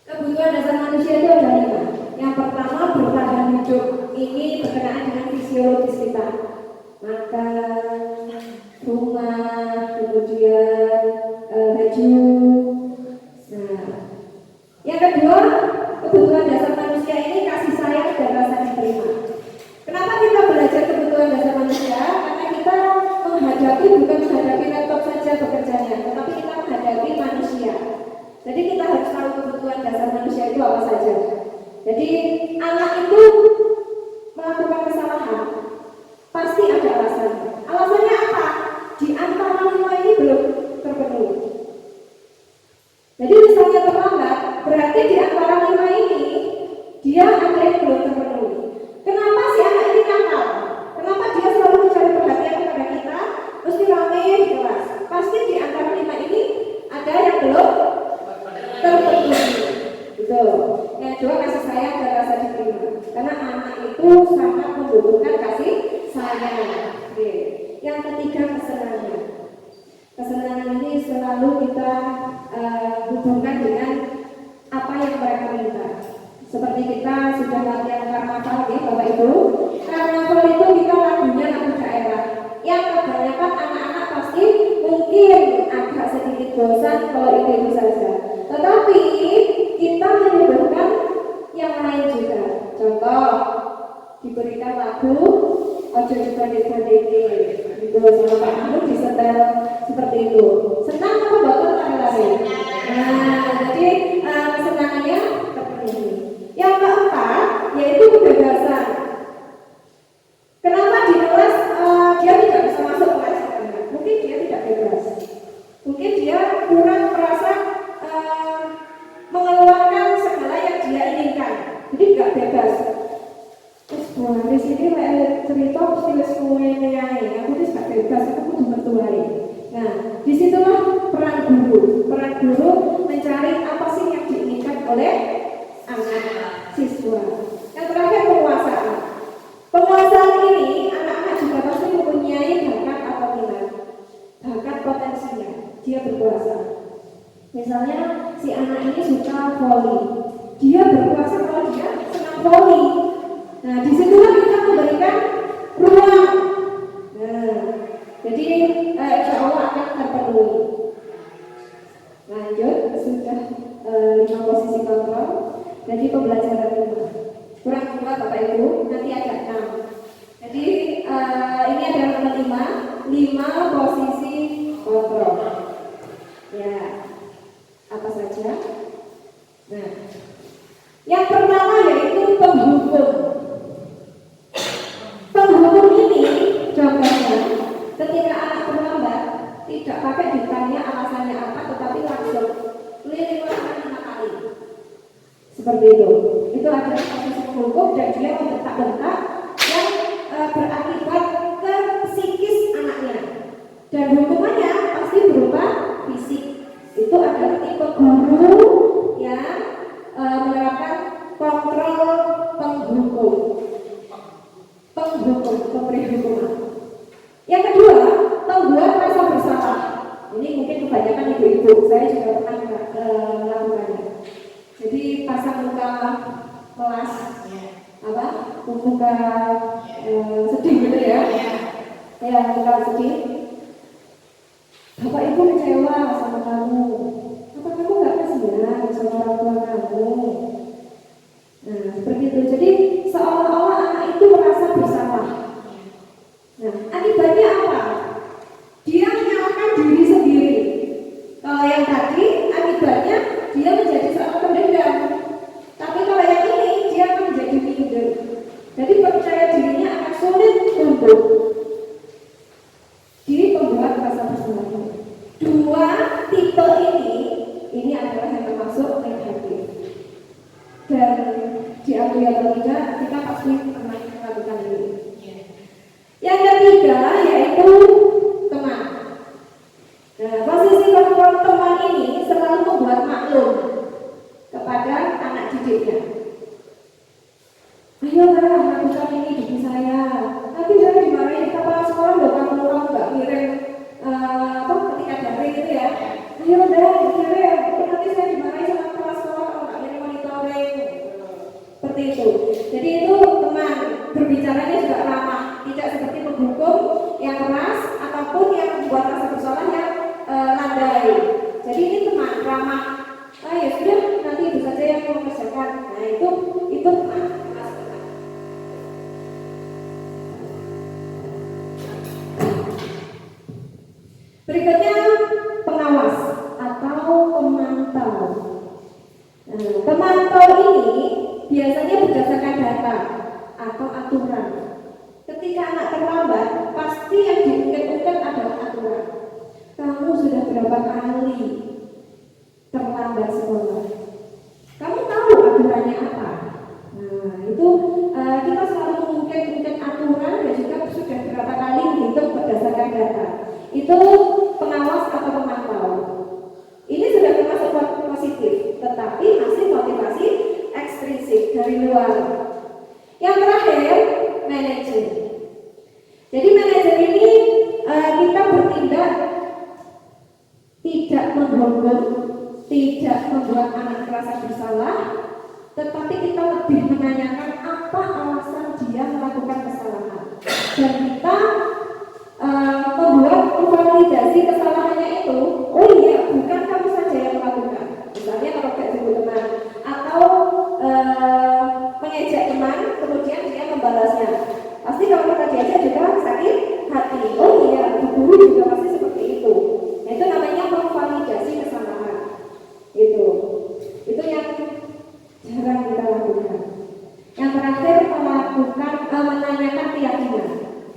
Kebutuhan dasar manusia itu ada 5. Yang pertama bertahan hidup. Ini berkenaan dengan fisiologis kita. Makan, rumah, kemudian baju. Nah, yang kedua, kebutuhan dasar manusia ini kasih sayang dan rasa diterima. Kenapa kita belajar kebutuhan dasar manusia? Karena kita bukan menghadapi laptop saja bekerjanya, tetapi kita menghadapi manusia. Jadi kita harus tahu kebutuhan dasar manusia itu apa saja. Jadi anak itu melakukan kesalahan, pasti ada alasannya. Alasannya apa? Di antara 5 ini belum terpenuhi. Jadi misalnya terlambat, berarti di antara 5 ini dia ada yang belum terpenuhi. Kenapa si anak ini nakal? Kenapa dia selalu mencari perhatian kepada kita? Mesti rame di kelas. Pasti di antara 5 ini ada yang belum terpenuhi. Betul. Yang kedua kasih sayang dan rasa diterima. Karena anak itu sangat membutuhkan kasih sayang. Oke. Yang ketiga kesenangan. Kesenangan ini selalu kita hubungkan dengan apa yang mereka minta. Seperti kita sudah latihan karnaval ya Bapak Ibu. Karnaval itu kita lagunya lagu daerah. Yang kebanyakan anak-anak pasti mungkin agak sedikit bosan kalau itu saja. Tetapi kita menyuguhkan yang lain juga. Contoh, diberikan lagu Ojo Dibanding-bandingke gitu sama Pak Mahmud disetel seperti itu. Senang apa bapak lari-lari? Nah, jadi kesenangannya terpenuhi. Yang keempat yaitu kebebasan. Kenapa di kelas dia tidak bisa masuk pelajarannya? Mungkin dia tidak bebas. Mungkin dia kurang merasa mengeluarkan segala yang dia inginkan. Jadi nggak bebas. Wah, di sini cerita mesti semuanya nyanyi. Aku tuh gak bebas, aku kudu metuai. Nah, disitulah peran guru. Peran guru mencari apa sih yang diinginkan oleh anak siswa. Yang terakhir penguasaan. Penguasaan ini anak-anak juga pasti mempunyai bakat atau minat. Bakat potensinya, dia berkuasa. Misalnya si anak ini suka voli, dia berkuasa kalau dia senang voli. Nah, disitulah kita memberikan ruang. Nah, jadi insya Allah akan terpenuhi. Lanjut, sudah 5 posisi kontrol. Jadi pembelajaran rumah. Kurang 2 Bapak Ibu, nanti ada 6. Jadi ini adalah nomor 5 posisi kontrol. Ya, apa saja? Nah, yang pertama yaitu penghukum. Penghukum ini contohnya ketika anak terlambat tidak pakai ditanya alasannya apa, tetapi langsung keliling lapangan 5 kali. Seperti itu. Itu adalah proses penghukum dan dia membentak-bentak yang berakibat ke psikis anaknya. Dan hukumannya pasti berupa fisik. Itu adalah tipe guru yang menerapkan kontrol penghukum. Pemberi hukuman. Yang kedua, membuat rasa bersalah. Ini mungkin kebanyakan ibu-ibu, saya juga pernah melakukannya. Jadi pasang muka kelas, muka sedih gitu ya, muka sedih. Bapak Ibu kecewa sama kamu. Apa kamu nggak kasihan sama orang tua kamu? Nah, seperti itu. Jadi seolah-olah anak itu merasa bersalah. Nah, akibatnya apa? Dia menyalahkan diri sendiri. Kalau yang tadi, akibatnya dia menjadi seorang pendendam. Tapi kalau yang ini, dia akan menjadi minder. Jadi percaya dirinya akan sulit untuk pembuat rasa bersalah. Dua tipe ini adalah yang termasuk negatif. Dan diakui atau tidak, kita pasti pernah melakukan ini. Yang ketiga yaitu teman. Nah, posisi kontrol teman ini selalu membuat maklum kepada anak didiknya. Ayolah lakukan ini demi saya. Tapi jangan dimarahin kepala sekolah loh, kamu nggak ngirim ketika daring itu ya. Ayo udah kirim, nanti saya dimarahin sama kepala sekolah kalau nggak ngirim monitoring. Seperti itu. Jadi itu teman, berbicaranya juga ramah, tidak seperti penghukum yang keras ataupun yang membuat rasa bersalah yang landai. Jadi ini teman ramah. Ya sudah, nanti itu saja yang mau kerjakan. Nah itu teman. Berikutnya pengawas atau pemantau. Nah, pemantau ini biasanya berdasarkan data atau aturan. Ketika anak terlambat, pasti yang diungkit-ungkit adalah aturan. Kamu sudah berapa kali terlambat sekolah? Kamu tahu aturannya apa? Nah, itu kita selalu mengungkit-ungkit aturan dan juga sudah berapa kali dihitung berdasarkan data. Itu pengawas atau pemantau. Ini sudah termasuk positif, tetapi masih motivasi ekstrinsik dari luar. Yang terakhir, manajer. Jadi manajer ini kita bertindak tidak menghukum, tidak membuat anak merasa bersalah, tetapi kita lebih menanyakan apa alasan dia melakukan kesalahan. Dan kita membuat validasi kesalahannya itu, oh iya, bukan kamu saja yang melakukan. Misalnya kalau kayak sebut teman atau mengejek teman, kemudian dia membalasnya. Pasti kalau kita diajak juga sakit hati. Oh iya, guru juga pasti seperti itu. Nah, itu namanya memvalidasi kesalahan. Itu yang jarang kita lakukan. Yang terakhir menanyakan keyakinan.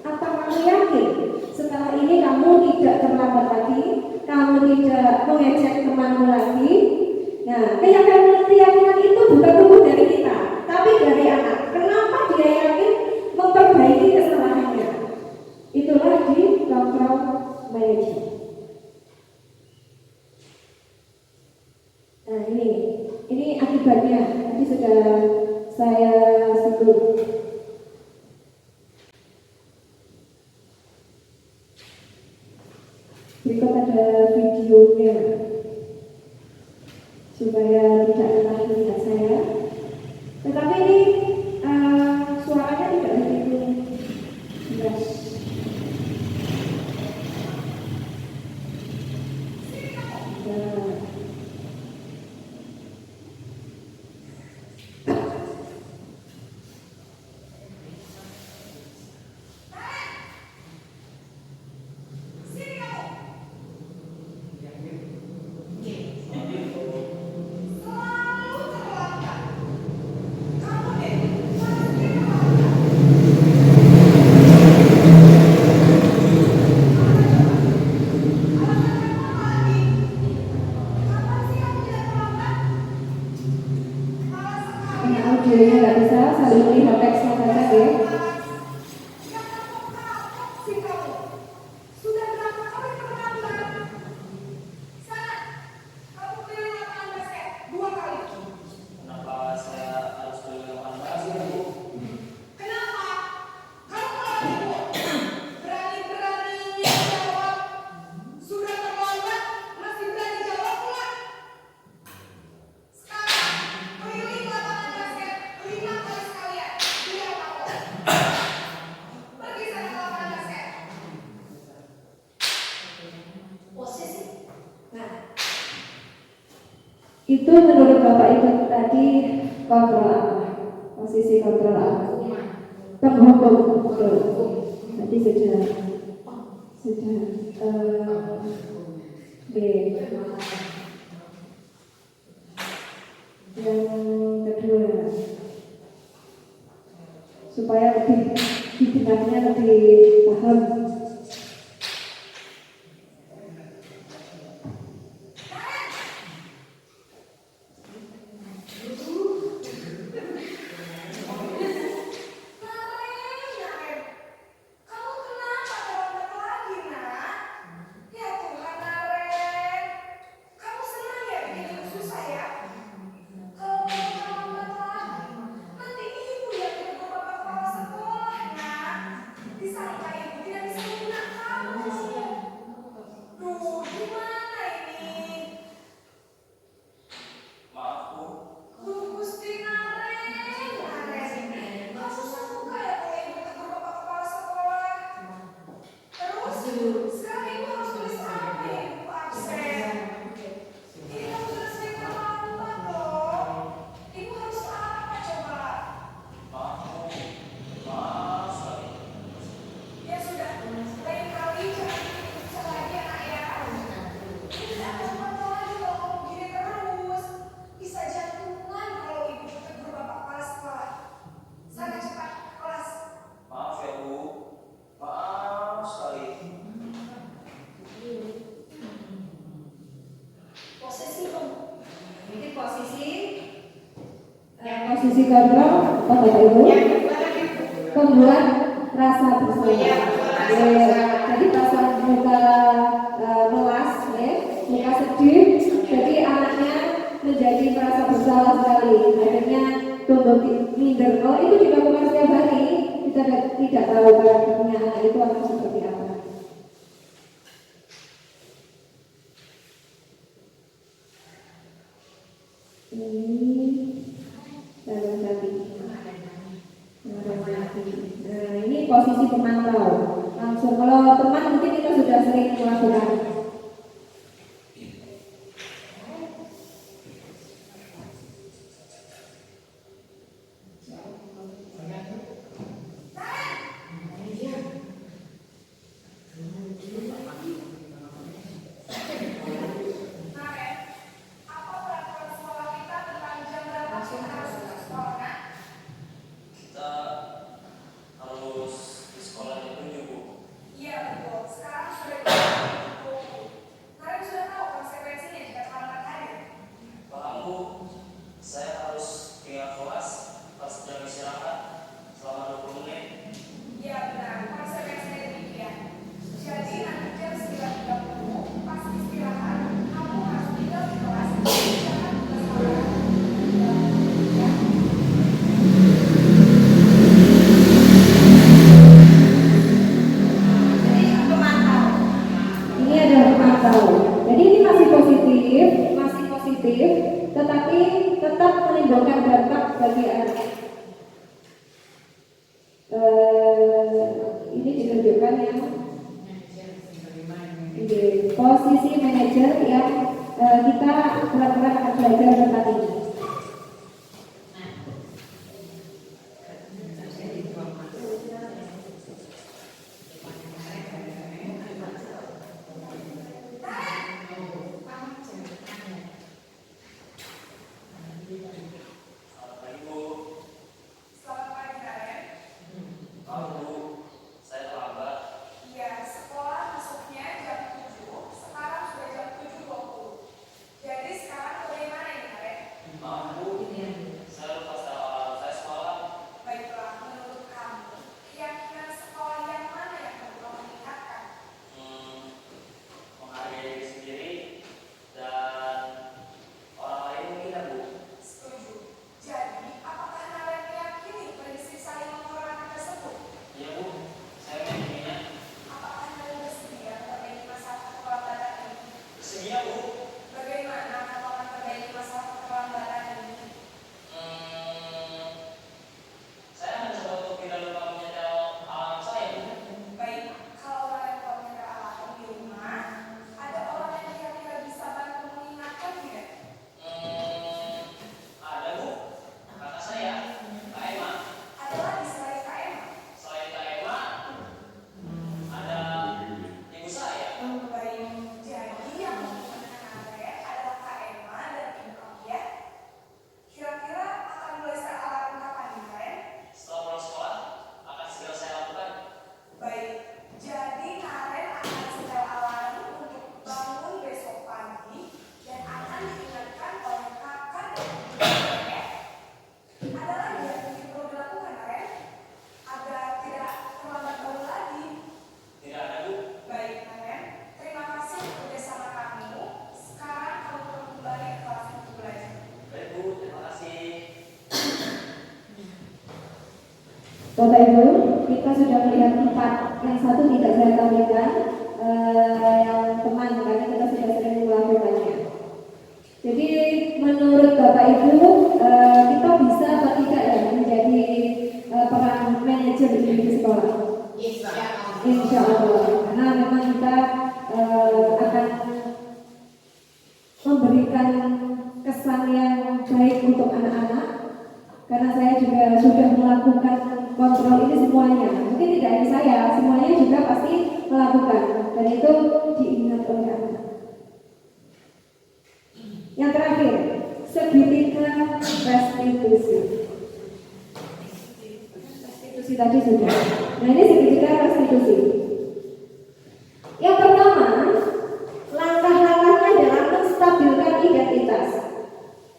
Apa kamu yakin setelah ini kamu tidak terlambat lagi, kamu tidak mengejek temanmu lagi? Nah, keyakinan itu bukan tumbuh dari kita, tapi dari anak. Kenapa dia yakin memperbaiki kesalahannya? Itulah di control management. Nah, ini akibatnya. Tadi sudah saya singgung. Berikut ada videonya supaya tidak lelah melihat saya. Tetapi ini suaranya tidak begitu jelas. Itu menurut Bapak itu tadi kontrol apa? Posisi kontrol apa? Penghubung, betul. Tadi sudah. B. Yang kedua, supaya lebih didengarnya lebih paham. Posisi kontrol apa Bapak Ibu? Pembuat rasa bersalah. Jadi perasaan muka melas, muka sedih. Jadi anaknya menjadi merasa bersalah sekali. Akhirnya tumbuh minder. Kalau itu dilakukan setiap hari, kita tidak tahu karakternya anak itu akan seperti apa. Nah, ini posisi pemantau. Langsung kalau teman mungkin kita sudah sering melakukan. Jadi ini masih positif, tetapi tetap menimbulkan dampak bagi anak. Ini ditunjukkan yang posisi manajer yang kita benar-benar akan belajar tentang ini. Bapak Ibu, kita sudah melihat 4, yang satu tidak saya tampilkan, yang teman, karena kita sudah sering melakukannya. Jadi menurut Bapak Ibu, kita bisa atau tidak ya menjadi peran manajer di sekolah? Insya Allah. Karena memang kita akan memberikan kesan yang baik untuk anak-anak. Karena saya juga sudah melakukan kontrol ini semuanya. Mungkin tidak hanya saya, semuanya juga pasti melakukan. Dan itu diingat oleh anak. Yang terakhir, segitiga restitusi. Restitusi tadi sudah. Nah ini segitiga restitusi. Yang pertama, langkah-langkahnya adalah menstabilkan identitas.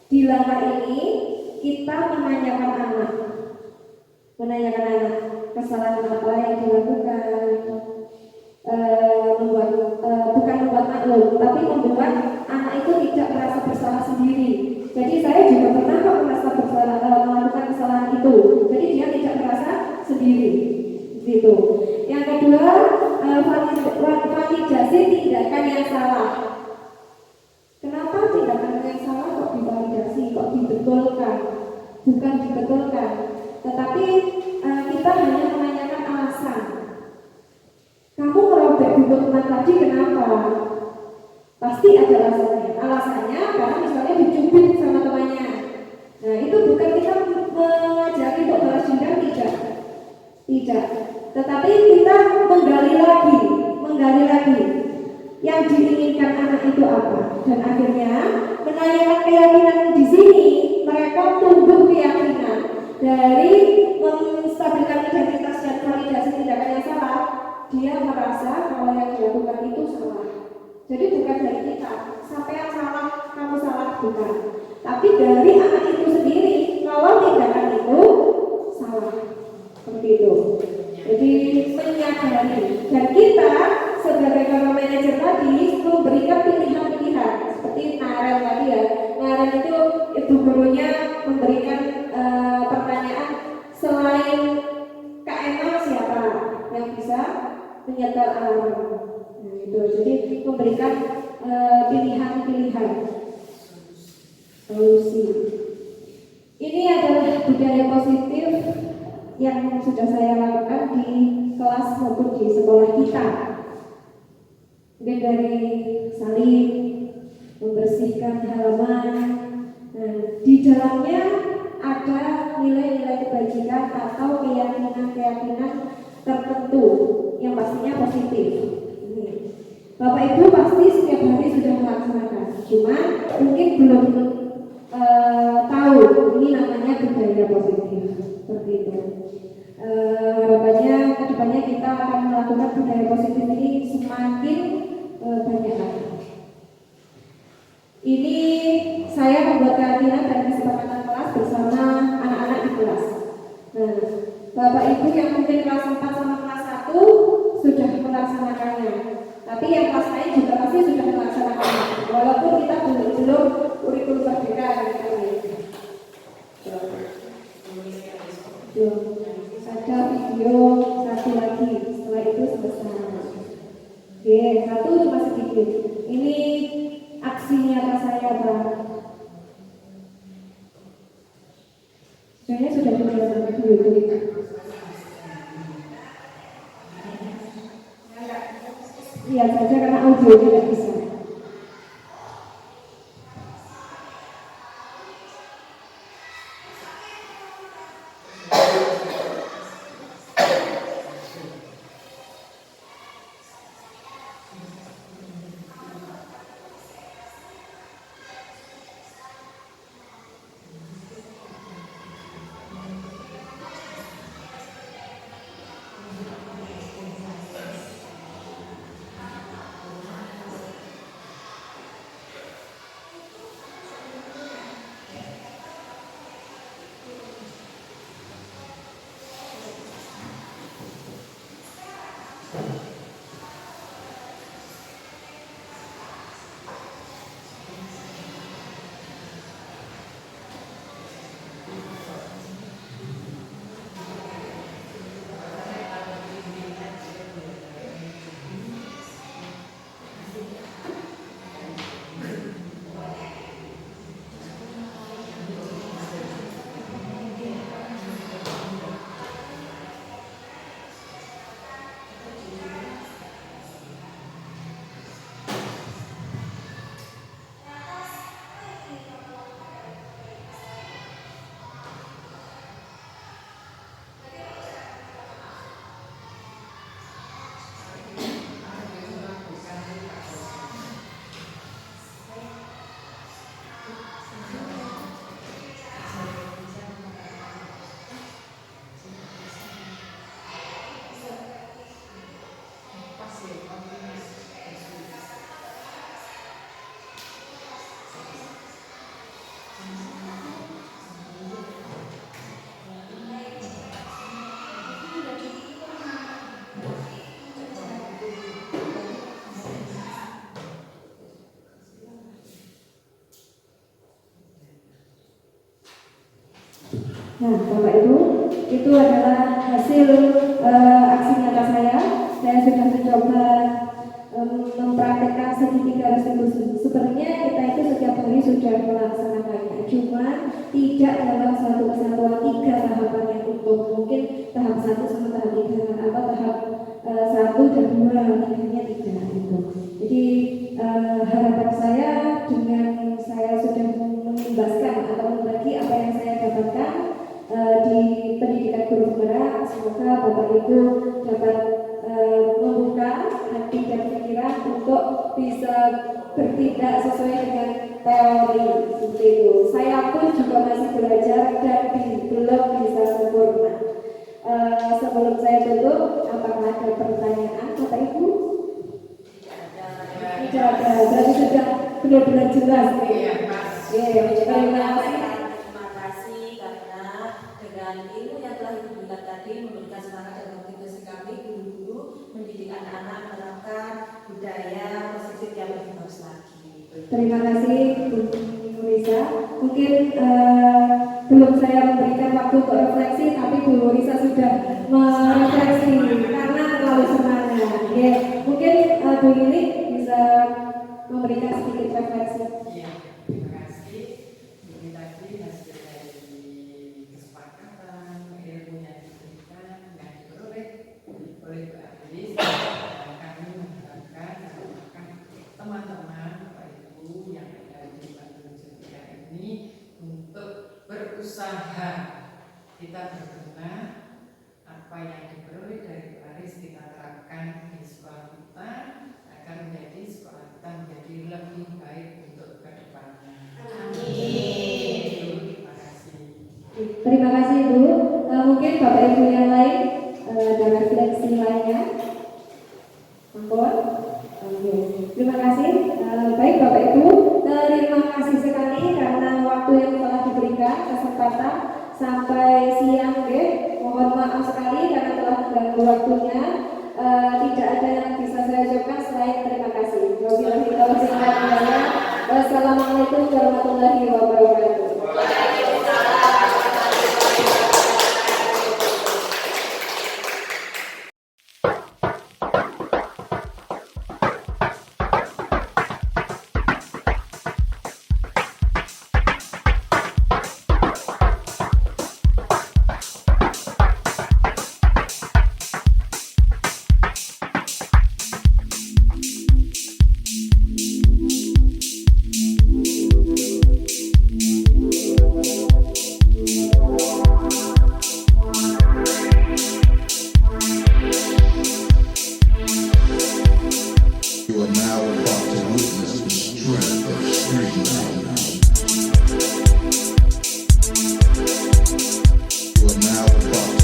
Di langkah ini kita menanyakan anak kesalahan apa yang dilakukan, bukan membuat maklum, tapi membuat anak itu tidak merasa bersalah sendiri. Jadi saya juga pernah merasa bersalah melakukan kesalahan itu. Jadi dia tidak merasa sendiri. Gitu. Yang kedua, validasi tindakan yang salah. Kenapa tindakan yang salah kok divalidasi, kok dibetulkan? Bukan dibetulkan, tetapi kita hanya menanyakan alasan. Kamu merobek buku teman tadi kenapa? Pasti ada alasannya. Alasannya karena misalnya dicubit sama temannya. Nah itu bukan kita mengajari untuk balas dendam, tidak. Tetapi kita menggali lagi yang diinginkan anak itu apa. Dan akhirnya menanyakan keyakinan di sini mereka tumbuh keyakinan dari menstabilkan identitas dan validasi tindakan yang salah. Dia merasa kalau yang dilakukan itu salah. Jadi bukan dari kita, siapa yang salah, kamu salah, bukan. Tapi dari anak itu sendiri, kalau tindakan itu salah. Seperti itu. Jadi menyadari. Dan kita sebagai para manajer tadi memberikan pilihan-pilihan. Seperti Naren tadi ya. Naren itu ibu gurunya memberikan pertanyaan selain Kak Emma siapa yang bisa menyetel alarm. Nah, itu. Jadi memberikan pilihan-pilihan solusi. Ini adalah budaya positif yang sudah saya lakukan di kelas maupun di sekolah kita. Mungkin dari saling membersihkan halaman. Nah, di dalamnya ada nilai-nilai kebajikan atau keyakinan-keyakinan tertentu yang pastinya positif. Bapak Ibu pasti setiap hari sudah melaksanakan, cuma mungkin belum tahu ini namanya budaya positif. Seperti itu. Harapannya kedepannya kita akan melakukan budaya positif ini semakin banyak lagi. Ini saya membuat karantina dan kesepakatan kelas bersama anak-anak di kelas. Nah, Bapak Ibu yang mungkin kelas 4 sama kelas 1 sudah melaksanakannya. Tapi yang kelas lain juga pasti sudah melaksanakannya. Walaupun kita belum kurikulum merdeka gitu. Ada video satu lagi, setelah itu selesai. Oke, satu cuma sedikit. Ini aksi nyata saya, Pak. Sebenarnya sudah dijelaskan dulu. Lihat saja karena audio tidak bisa. Nah, Bapak Ibu, itu adalah hasil aksi nyata saya. Saya sudah mencoba mempraktekkan segitiga restitusi. Sebenarnya kita itu setiap hari sudah melaksanakannya, cuma tidak dalam satu kesatuan 3 tahapan yang utuh. Mungkin tahap 1 sama tahap 3 atau tahap 1 dan 2, tiganya tidak itu. Jadi harapan saya dengan saya sudah mengimbaskan atau membagi apa yang saya dapatkan di pendidikan guru penggerak, semoga Bapak Ibu dapat membuka hati dan pikiran untuk bisa bertindak sesuai dengan teori seperti itu. Saya pun juga masih belajar dan belum bisa sempurna. Sebelum saya tutup, apakah ada pertanyaan Bapak Ibu? Tidak ada, berarti sudah benar-benar jelas. Terima kasih karena dengan ilmu yang telah diberikan tadi memberikan semangat dan motivasi kami guru-guru mendidik anak-anak menerapkan budaya positif yang lebih bagus lagi. Terima kasih Bu Risa. Mungkin belum saya memberikan waktu untuk refleksi, tapi Bu Risa sudah merefleksi karena terlalu semangat. Ya, mungkin Bu Lili bisa memberikan sedikit refleksi. Iya, terima kasih. Ini tadi hasil dari kesepakatan ilmu yang diberikan yang diperoleh oleh Bu Aris. Kami mengharapkan apakah teman-teman Bapak Ibu yang ada di Bandung Jawa ini untuk berusaha kita berbenah apa yang diperoleh dari Bu Aris kita terapkan di sekolah kita agar menjadi sekolah kita menjadi lebih baik untuk kedepannya. Amin. Terima kasih. Terima kasih Bu. Mungkin Bapak Ibu yang lain ada refleksi lainnya. Ampun. Oke. Terima kasih. Baik Bapak Ibu, terima kasih sekali karena waktu yang telah diberikan kesempatan sampai siang, mohon maaf sekali karena telah mengganggu waktunya. Tidak ada yang bisa saya ucapkan selain terima kasih. Wassalamualaikum warahmatullahi wabarakatuh. You are now about to witness the strength of street knowledge. You are now about to